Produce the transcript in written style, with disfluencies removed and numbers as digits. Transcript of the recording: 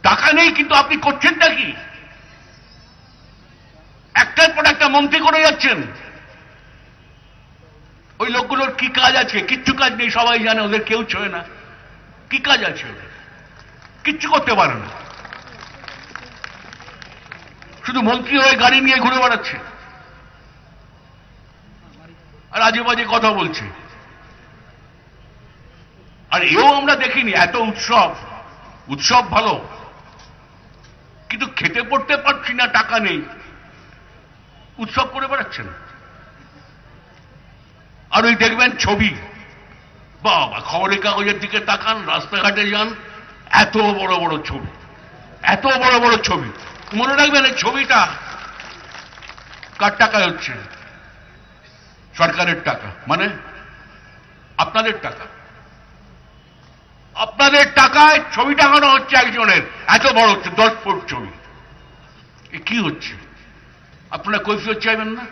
টাকা নেই, কিন্তু আপনি করছেনটা কি? একটার পর একটা মন্ত্রী করে যাচ্ছেন। ওই লোকগুলোর কি কাজ আছে? কিচ্ছু কাজ নেই, সবাই জানে, ওদের কেউ ছোঁয় না। কি কাজ আছে ওদের? কিচ্ছু করতে পারে না, শুধু মন্ত্রী হয়ে গাড়ি নিয়ে ঘুরে বেড়াচ্ছে আর আজে বাজে কথা বলছে। আর এও আমরা দেখিনি, এত উৎসব, উৎসব ভালো, কিন্তু খেতে পড়তে পারছি না, টাকা নেই, উৎসব করে বেড়াচ্ছেন। আর ওই দেখবেন ছবি, বাবা, খবরের কাগজের দিকে তাকান, রাস্তাঘাটে যান, এত বড় বড় ছবি, এত বড় বড় ছবি। মনে রাখবেন, এই ছবিটা কার টাকায় হচ্ছে? সরকারের টাকা, মানে আপনাদের টাকা। আপনাদের টাকায় ছবি টাঙানো হচ্ছে একজনের, এত বড় হচ্ছে, 10 ফুট ছবি। কি হচ্ছে? আপনারা কৈফিয়ত চাইবেন না?